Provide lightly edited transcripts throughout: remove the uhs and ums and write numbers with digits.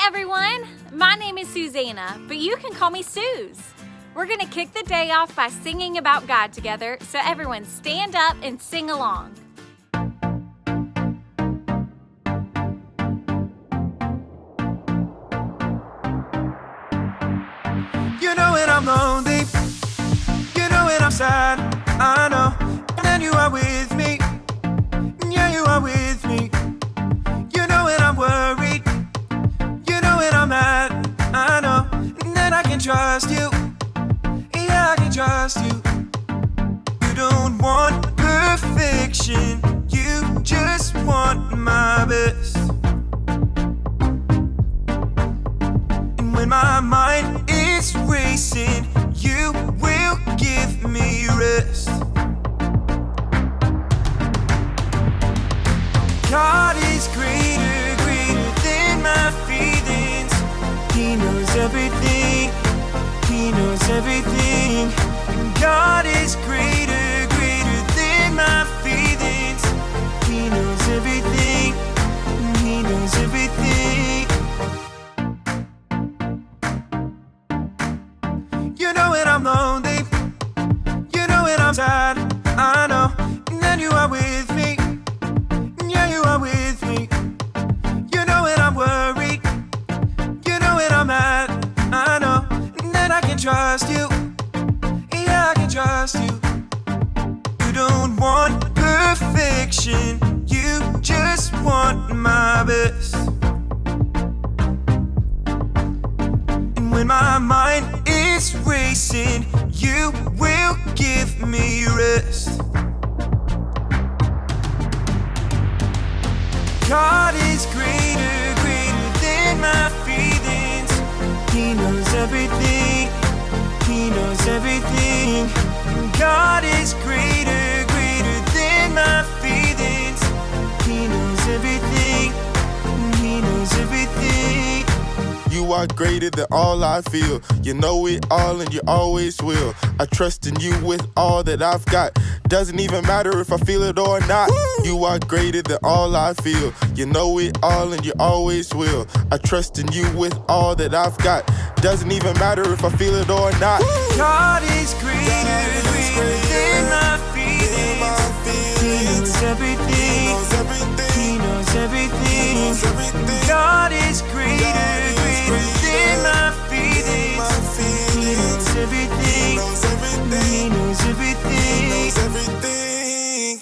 everyone, my name is Susanna, but you can call me Suze. We're gonna kick the day off by singing about God together, so everyone stand up and sing along. You know when I'm lonely, you know when I'm sad, I know, and then you are with me, yeah, you are with me. You know when I'm worried, you know when I'm mad, I know, and then I can trust you, yeah, I can trust you. You don't want perfection, you just want my best. And when my mind is racing, you will give me rest. God is greater, greater than my feelings. He knows everything, He knows everything. God is greater, greater than my feelings. He knows everything, He knows everything. You know when I'm lonely, you know when I'm sad, I know, and then you are with me, yeah, you are with me. You know when I'm worried, you know when I'm mad, I know, and then I can trust you, yeah, I can trust you. You don't want perfection, you just want my best. And when my mind is racing, you will give me rest. God is greater, greater than my feelings. He knows everything, He knows everything. God is greater, greater than my feelings. He knows everything, He knows everything. You are greater than all I feel. You know it all and you always will. I trust in you with all that I've got. Doesn't even matter if I feel it or not. You are greater than all I feel. You know it all and you always will. I trust in you with all that I've got. Doesn't even matter if I feel it or not. God is greater, greater than my feelings. He knows everything, He knows everything. God is greater, greater than my feelings. He knows everything, He knows everything.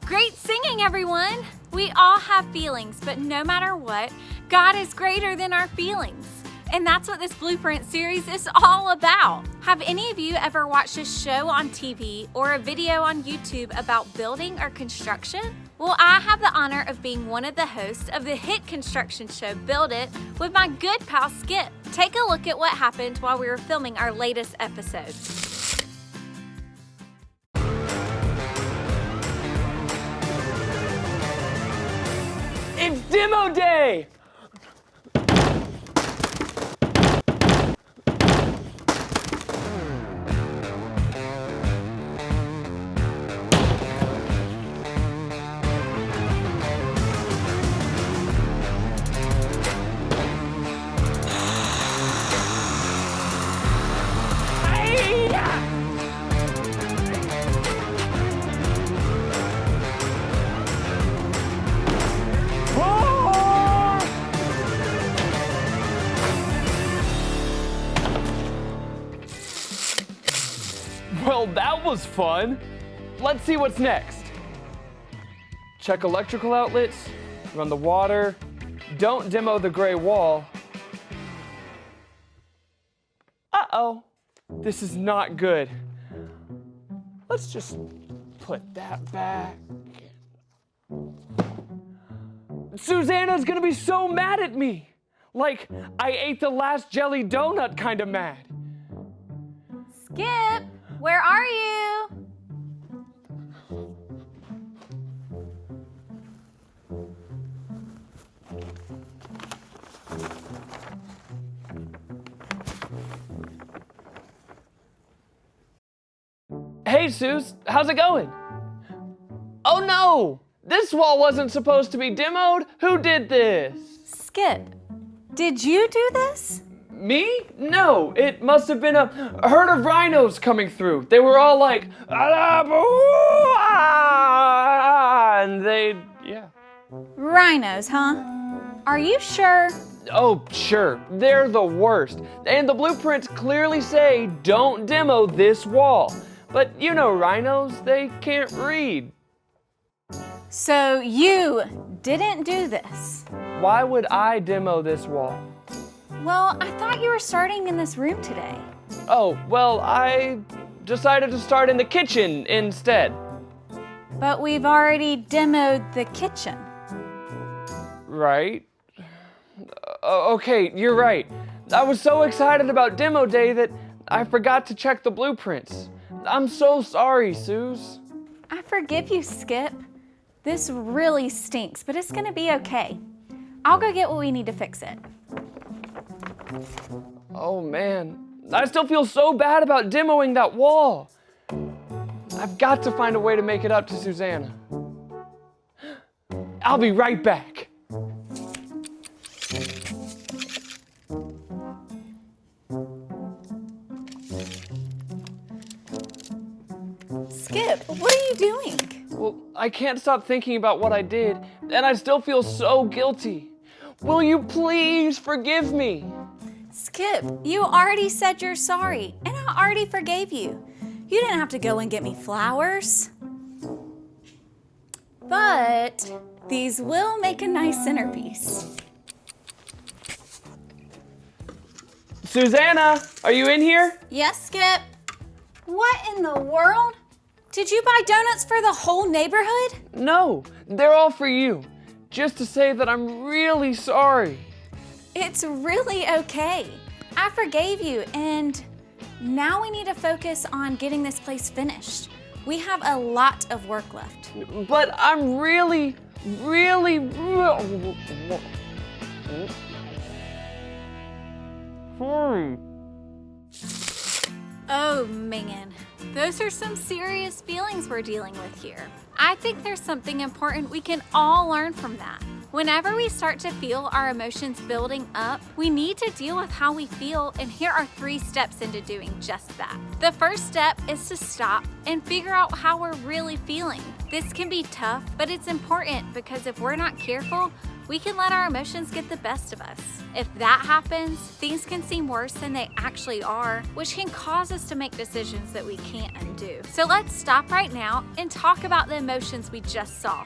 Great singing, everyone. We all have feelings, but no matter what, God is greater than our feelings. And that's what this Blueprint series is all about. Have any of you ever watched a show on TV or a video on YouTube about building or construction? Well, I have the honor of being one of the hosts of the hit construction show Build It with my good pal Skip. Take a look at what happened while we were filming our latest episode. It's demo day! Well, that was fun. Let's see what's next. Check electrical outlets, run the water, don't demo the gray wall. Uh-oh, this is not good. Let's just put that back. Susanna's gonna be so mad at me. Like, I ate the last jelly donut kind of mad. Skip, where are you? Hey, Suze, how's it going? Oh no! This wall wasn't supposed to be demoed. Who did this? Skip, Did you do this? Me? No, it must have been a herd of rhinos coming through. They were all like, and yeah. Rhinos, huh? Are you sure? Oh, sure, they're the worst. And the blueprints clearly say, don't demo this wall. But you know rhinos, they can't read. So you didn't do this? Why would I demo this wall? Well, I thought you were starting in this room today. Oh, well, I decided to start in the kitchen instead. But we've already demoed the kitchen. Right? Okay, you're right. I was so excited about demo day that I forgot to check the blueprints. I'm so sorry, Suze. I forgive you, Skip. This really stinks, but it's gonna be okay. I'll go get what we need to fix it. Oh man, I still feel so bad about demoing that wall. I've got to find a way to make it up to Susanna. I'll be right back. Skip, what are you doing? Well, I can't stop thinking about what I did, and I still feel so guilty. Will you please forgive me? Skip, you already said you're sorry, and I already forgave you. You didn't have to go and get me flowers. But these will make a nice centerpiece. Susanna, are you in here? Yes, Skip. What in the world? Did you buy donuts for the whole neighborhood? No, they're all for you. Just to say that I'm really sorry. It's really okay. I forgave you, and now we need to focus on getting this place finished. We have a lot of work left. But I'm really. Sorry. Oh man, those are some serious feelings we're dealing with here. I think there's something important we can all learn from that. Whenever we start to feel our emotions building up, we need to deal with how we feel, and here are 3 steps into doing just that. The first step is to stop and figure out how we're really feeling. This can be tough, but it's important because if we're not careful, we can let our emotions get the best of us. If that happens, things can seem worse than they actually are, which can cause us to make decisions that we can't undo. So let's stop right now and talk about the emotions we just saw.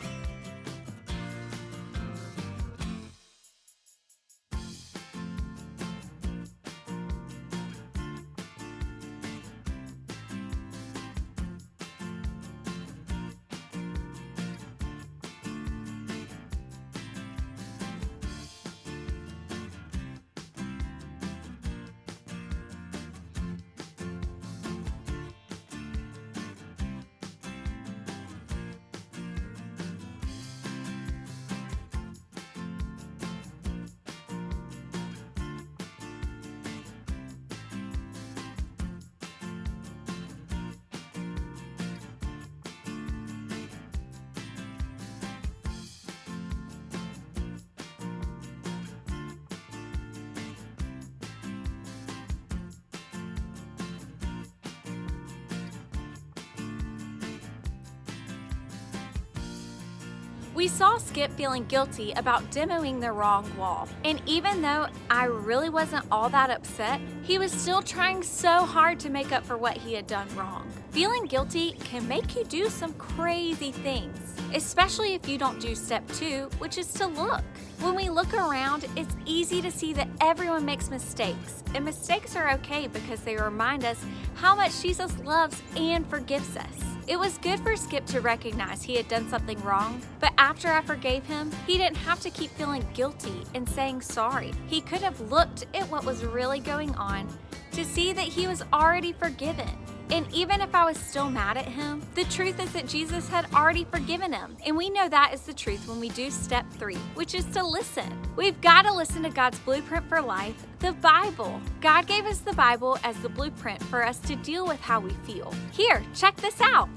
We saw Skip feeling guilty about demoing the wrong wall. And even though I really wasn't all that upset, he was still trying so hard to make up for what he had done wrong. Feeling guilty can make you do some crazy things, especially if you don't do step 2, which is to look. When we look around, it's easy to see that everyone makes mistakes, and mistakes are okay because they remind us how much Jesus loves and forgives us. It was good for Skip to recognize he had done something wrong, but after I forgave him, he didn't have to keep feeling guilty and saying sorry. He could have looked at what was really going on to see that he was already forgiven. And even if I was still mad at him, the truth is that Jesus had already forgiven him. And we know that is the truth when we do step 3, which is to listen. We've got to listen to God's blueprint for life, the Bible. God gave us the Bible as the blueprint for us to deal with how we feel. Here, check this out.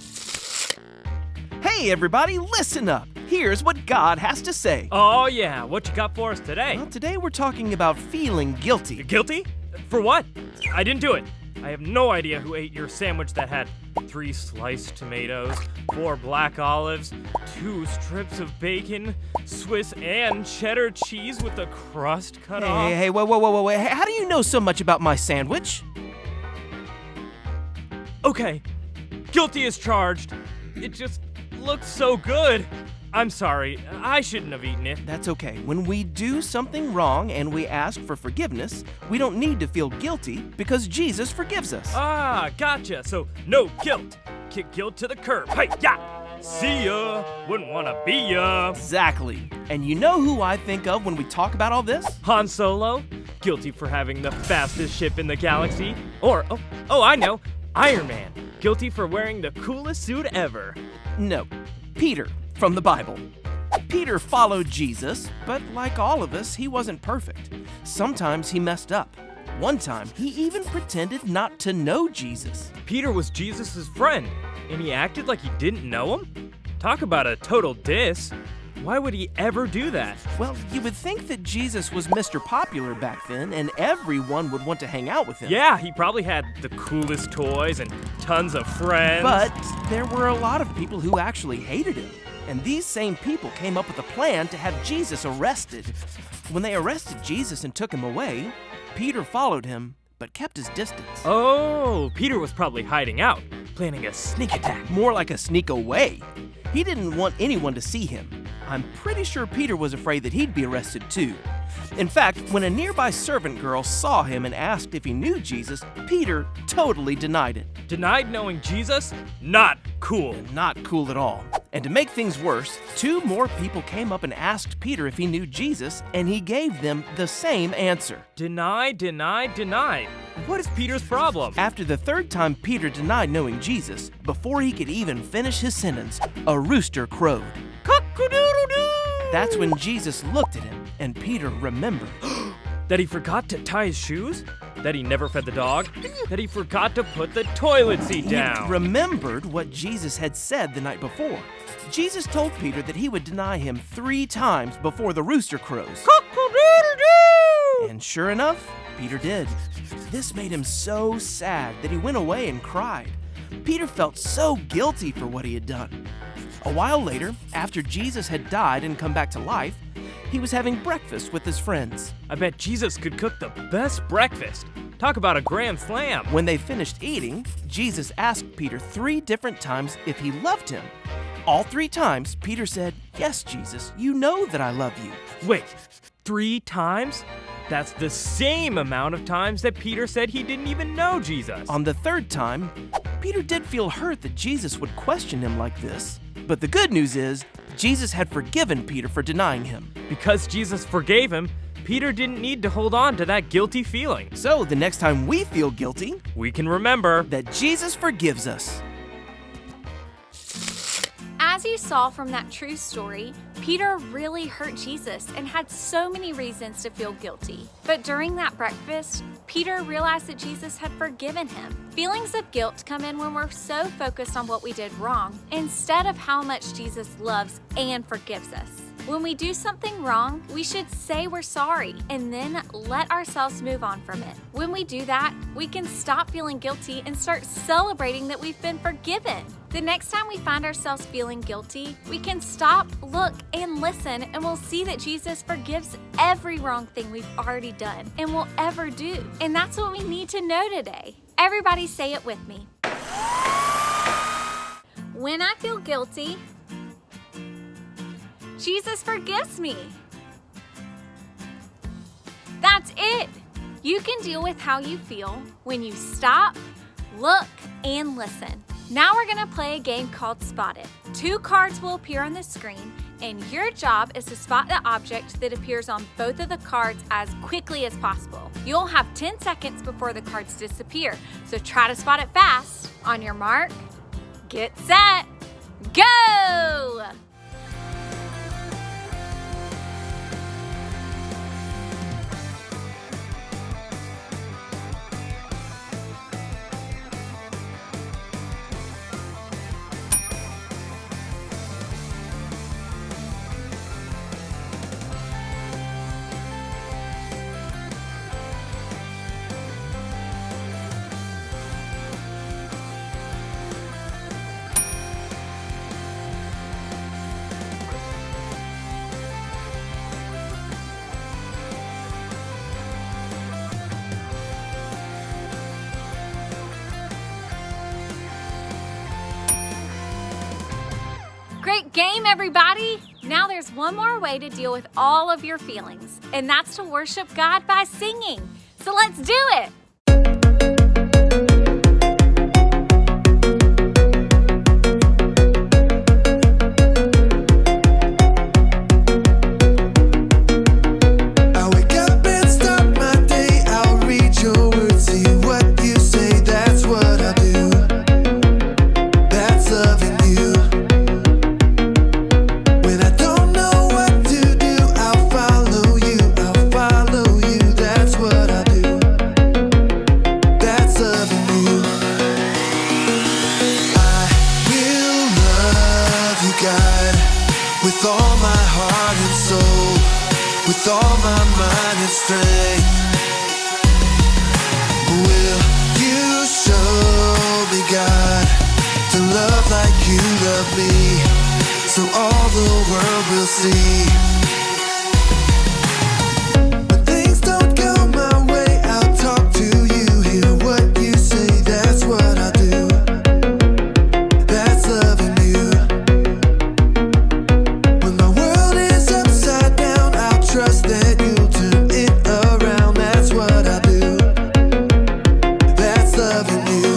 Hey everybody, listen up! Here's what God has to say. Oh yeah, what you got for us today? Well, today we're talking about feeling guilty. Guilty? For what? I didn't do it. I have no idea who ate your sandwich that had 3 sliced tomatoes, 4 black olives, 2 strips of bacon, Swiss and cheddar cheese with the crust cut off. Hey, whoa. How do you know so much about my sandwich? Okay, guilty is charged. It just looks so good. I'm sorry, I shouldn't have eaten it. That's okay. When we do something wrong and we ask for forgiveness, we don't need to feel guilty because Jesus forgives us. Ah, gotcha. So no guilt. Kick guilt to the curb. Hey, yeah. See ya. Wouldn't wanna be ya. Exactly. And you know who I think of when we talk about all this? Han Solo, guilty for having the fastest ship in the galaxy. Or, I know, Iron Man, guilty for wearing the coolest suit ever. No, Peter from the Bible. Peter followed Jesus, but like all of us, he wasn't perfect. Sometimes he messed up. One time, he even pretended not to know Jesus. Peter was Jesus' friend, and he acted like he didn't know him? Talk about a total diss. Why would he ever do that? Well, you would think that Jesus was Mr. Popular back then, and everyone would want to hang out with him. Yeah, he probably had the coolest toys and tons of friends. But there were a lot of people who actually hated him. And these same people came up with a plan to have Jesus arrested. When they arrested Jesus and took him away, Peter followed him, but kept his distance. Oh, Peter was probably hiding out, planning a sneak attack. More like a sneak away. He didn't want anyone to see him. I'm pretty sure Peter was afraid that he'd be arrested too. In fact, when a nearby servant girl saw him and asked if he knew Jesus, Peter totally denied it. Denied knowing Jesus? Not cool. Not cool at all. And to make things worse, 2 more people came up and asked Peter if he knew Jesus, and he gave them the same answer. Deny. What is Peter's problem? After the 3rd time Peter denied knowing Jesus, before he could even finish his sentence, a rooster crowed. Cock-a-doodle-doo! That's when Jesus looked at him, and Peter remembered. That he forgot to tie his shoes? That he never fed the dog? That he forgot to put the toilet seat down? He remembered what Jesus had said the night before. Jesus told Peter that he would deny him 3 times before the rooster crows. Cock-a-doodle-doo! And sure enough, Peter did. This made him so sad that he went away and cried. Peter felt so guilty for what he had done. A while later, after Jesus had died and come back to life, he was having breakfast with his friends. I bet Jesus could cook the best breakfast. Talk about a grand slam. When they finished eating, Jesus asked Peter 3 different times if he loved him. All 3 times, Peter said, "Yes, Jesus, you know that I love you." Wait, 3 times? That's the same amount of times that Peter said he didn't even know Jesus. On the 3rd time, Peter did feel hurt that Jesus would question him like this. But the good news is, Jesus had forgiven Peter for denying him. Because Jesus forgave him, Peter didn't need to hold on to that guilty feeling. So the next time we feel guilty, we can remember that Jesus forgives us. As you saw from that true story, Peter really hurt Jesus and had so many reasons to feel guilty. But during that breakfast, Peter realized that Jesus had forgiven him. Feelings of guilt come in when we're so focused on what we did wrong, instead of how much Jesus loves and forgives us. When we do something wrong, we should say we're sorry and then let ourselves move on from it. When we do that, we can stop feeling guilty and start celebrating that we've been forgiven. The next time we find ourselves feeling guilty, we can stop, look, and listen, and we'll see that Jesus forgives every wrong thing we've already done and will ever do. And that's what we need to know today. Everybody say it with me. When I feel guilty, Jesus forgives me. That's it. You can deal with how you feel when you stop, look, and listen. Now we're gonna play a game called Spot It. 2 cards will appear on the screen, and your job is to spot the object that appears on both of the cards as quickly as possible. You'll have 10 seconds before the cards disappear, so try to spot it fast. On your mark, get set, go! Game, everybody! Now there's one more way to deal with all of your feelings, and that's to worship God by singing. So let's do it! With all my heart and soul, with all my mind and strength, will you show me, God, to love like you love me, so all the world will see. When things don't go my way, I'll talk to you, hear what you say, that's what I do. That's loving you. Trust that you'll turn it around, that's what I do. That's loving you.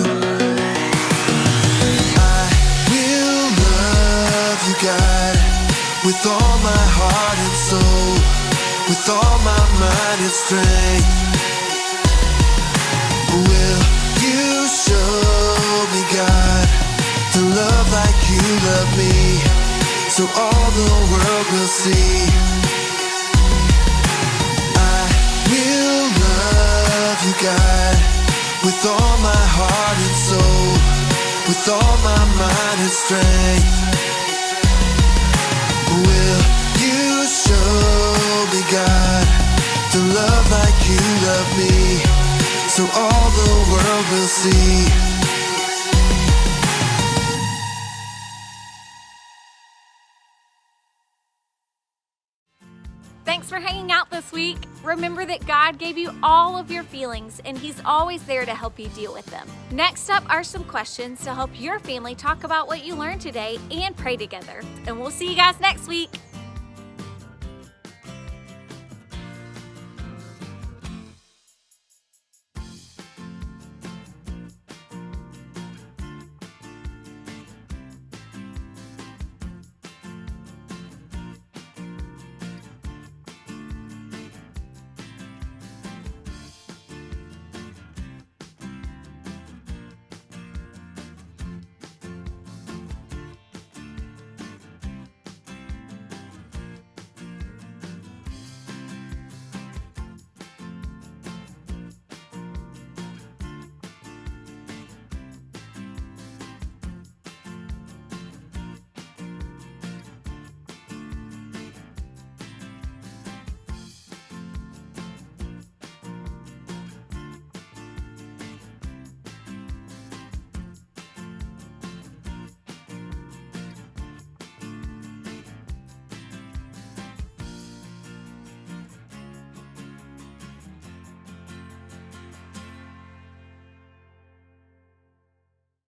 I will love you, God, with all my heart and soul, with all my mind and strength. Will you show me, God, to love like you love me, so all the world will see. God, with all my heart and soul, with all my mind and strength. Will you show me, God, to love like you love me, so all the world will see. Thanks for hanging out this week. Remember that God gave you all of your feelings, and He's always there to help you deal with them. Next up are some questions to help your family talk about what you learned today and pray together. And we'll see you guys next week.